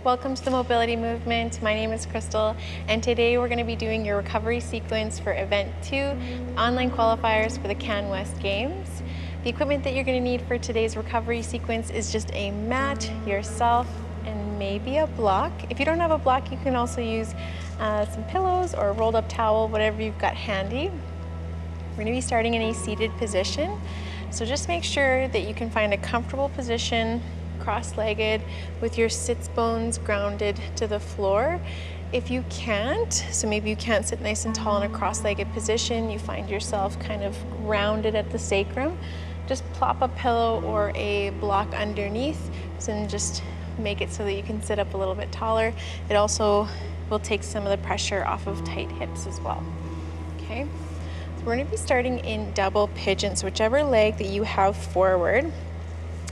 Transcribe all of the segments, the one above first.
Welcome to the Mobility Movement. My name is Crystal, and today we're going to be doing your recovery sequence for Event 2, online qualifiers for the CanWest Games. The equipment that you're going to need for today's recovery sequence is just a mat, yourself, and maybe a block. If you don't have a block, you can also use some pillows or a rolled up towel, whatever you've got handy. We're going to be starting in a seated position, so just make sure that you can find a comfortable position, cross-legged, with your sits bones grounded to the floor. If you can't, so maybe you can't sit nice and tall in a cross-legged position, you find yourself kind of rounded at the sacrum, just plop a pillow or a block underneath and just make it so that you can sit up a little bit taller. It also will take some of the pressure off of tight hips as well. Okay, so we're going to be starting in double pigeon, so whichever leg that you have forward,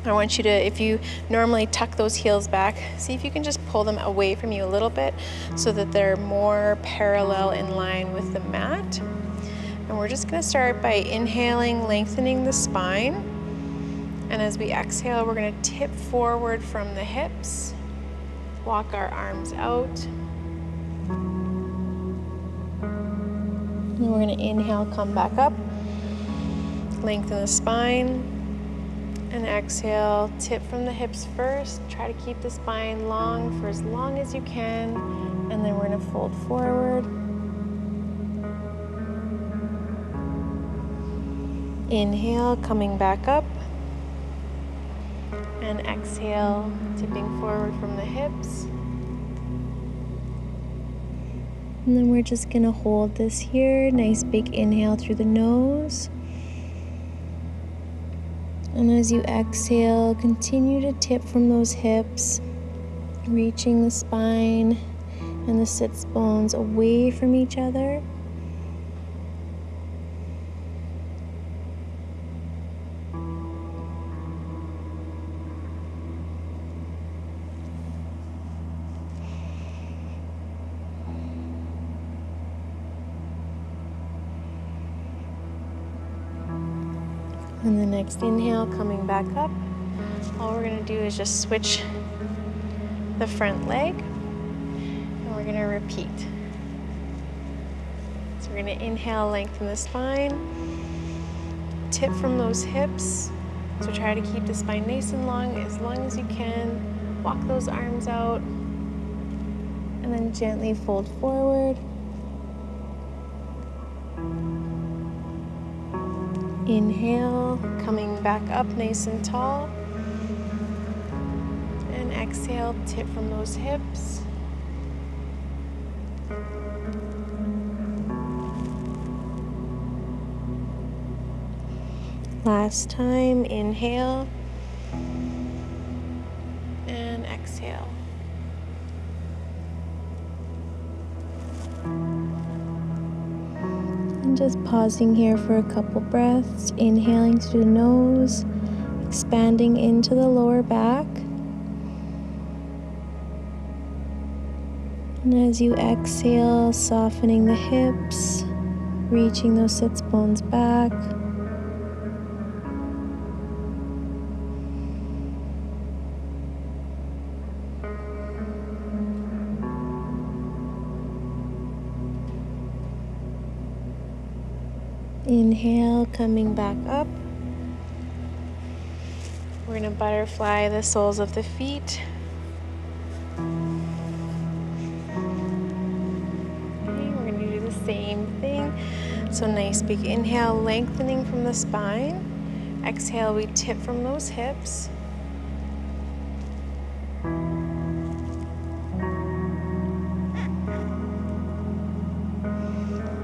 I want you to, if you normally tuck those heels back, see if you can just pull them away from you a little bit so that they're more parallel in line with the mat. And we're just going to start by inhaling, lengthening the spine. And as we exhale, we're going to tip forward from the hips, walk our arms out. And we're going to inhale, come back up, lengthen the spine. And exhale, tip from the hips first. Try to keep the spine long for as long as you can. And then we're going to fold forward. Inhale, coming back up. And exhale, tipping forward from the hips. And then we're just going to hold this here. Nice big inhale through the nose. And as you exhale, continue to tip from those hips, reaching the spine and the sits bones away from each other. And the next inhale, coming back up. All we're going to do is just switch the front leg, and we're going to repeat. So we're going to inhale, lengthen the spine, tip from those hips. So try to keep the spine nice and long as you can. Walk those arms out, and then gently fold forward. Inhale, coming back up nice and tall. And exhale, tip from those hips. Last time, inhale. And exhale. Just pausing here for a couple breaths, inhaling through the nose, expanding into the lower back. And as you exhale, softening the hips, reaching those sits bones back. Inhale, coming back up. We're going to butterfly the soles of the feet. Okay, we're going to do the same thing. So nice big inhale, lengthening from the spine. Exhale, we tip from those hips.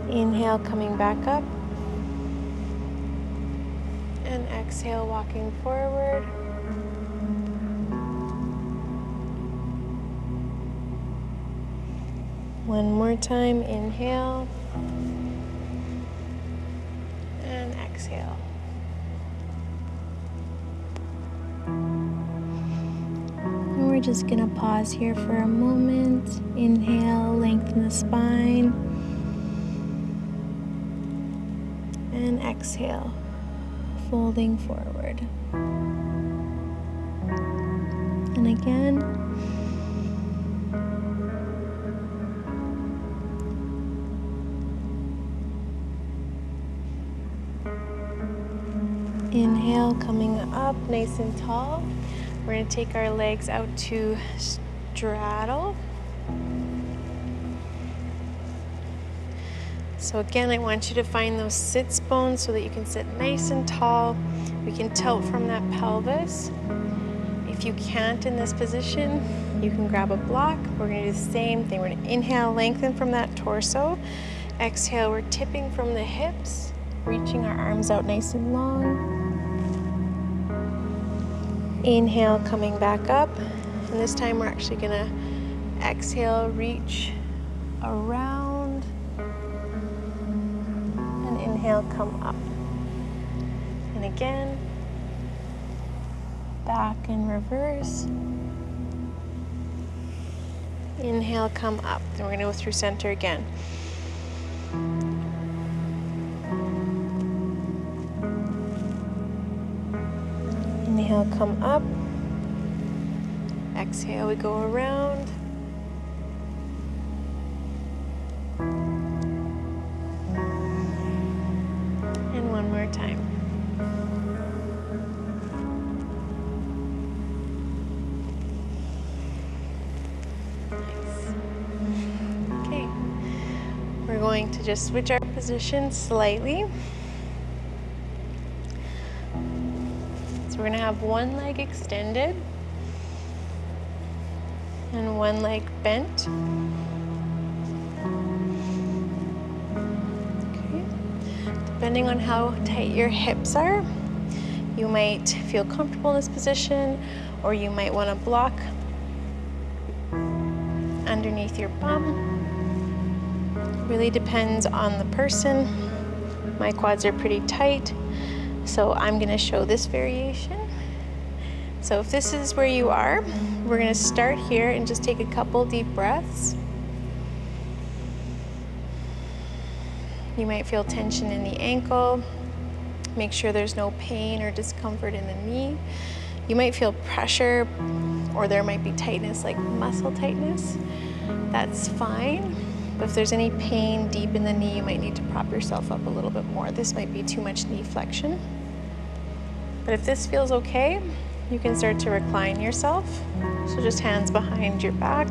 Inhale, coming back up. And exhale, walking forward. One more time, inhale. And exhale. And we're just gonna pause here for a moment. Inhale, lengthen the spine. And exhale, folding forward. And again. Inhale, coming up nice and tall. We're going to take our legs out to straddle. So again, I want you to find those sits bones so that you can sit nice and tall. We can tilt from that pelvis. If you can't in this position, you can grab a block. We're going to do the same thing. We're going to inhale, lengthen from that torso. Exhale, we're tipping from the hips, reaching our arms out nice and long. Inhale, coming back up. And this time we're actually going to exhale, reach around. And inhale, come up. And again, back in reverse. Inhale, come up. Then we're going to go through center again. Inhale, come up. Exhale, we go around. And one more time. Nice. Okay. We're going to just switch our position slightly. We're going to have one leg extended and one leg bent. Okay. Depending on how tight your hips are, you might feel comfortable in this position, or you might want to block underneath your bum. Really depends on the person. My quads are pretty tight, so I'm going to show this variation. So if this is where you are, we're going to start here and just take a couple deep breaths. You might feel tension in the ankle. Make sure there's no pain or discomfort in the knee. You might feel pressure, or there might be tightness, like muscle tightness. That's fine. But if there's any pain deep in the knee, you might need to prop yourself up a little bit more. This might be too much knee flexion. But if this feels okay, you can start to recline yourself. So just hands behind your back.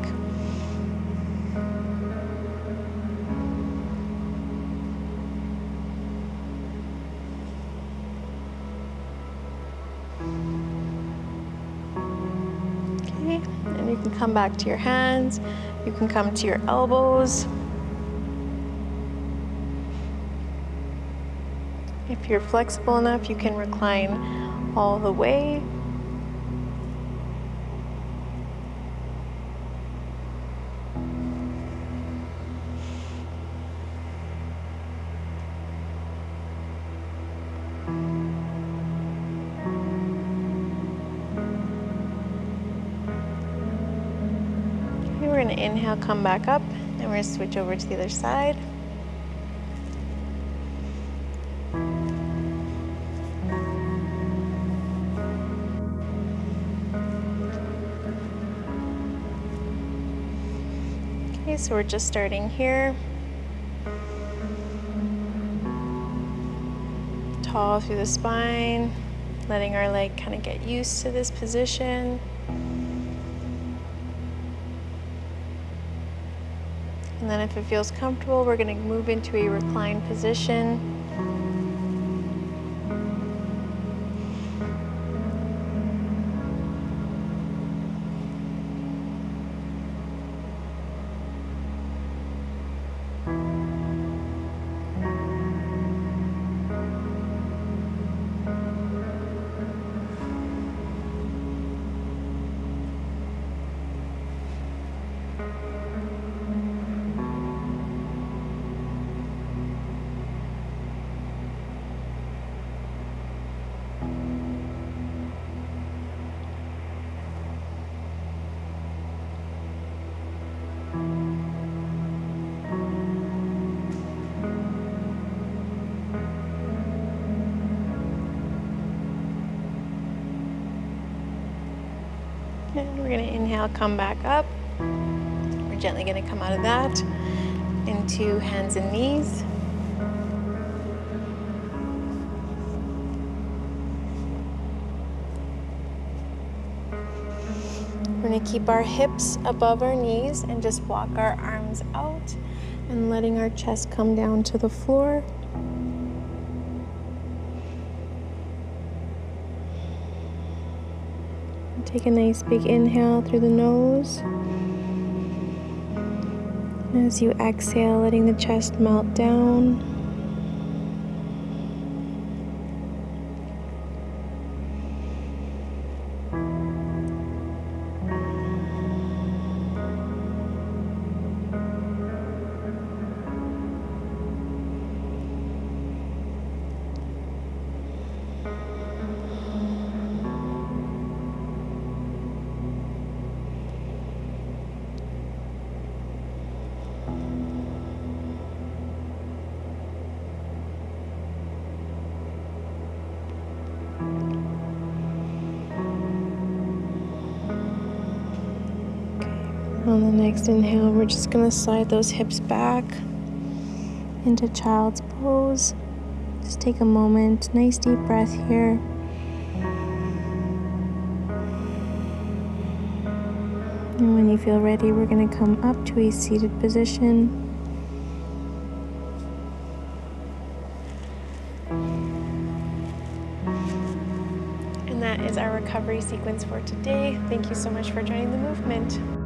Okay, and you can come back to your hands. You can come to your elbows. If you're flexible enough, you can recline all the way. We're going to inhale, come back up, and we're going to switch over to the other side. Okay, so we're just starting here. Tall through the spine, letting our leg kind of get used to this position. And then if it feels comfortable, we're going to move into a reclined position. And we're going to inhale, come back up. We're gently going to come out of that into hands and knees. going to keep our hips above our knees and just walk our arms out and letting our chest come down to the floor. Take a nice big inhale through the nose. And as you exhale, letting the chest melt down. On the next inhale, we're just going to slide those hips back into child's pose. Just take a moment, nice deep breath here. And when you feel ready, we're going to come up to a seated position. And that is our recovery sequence for today. Thank you so much for joining the movement.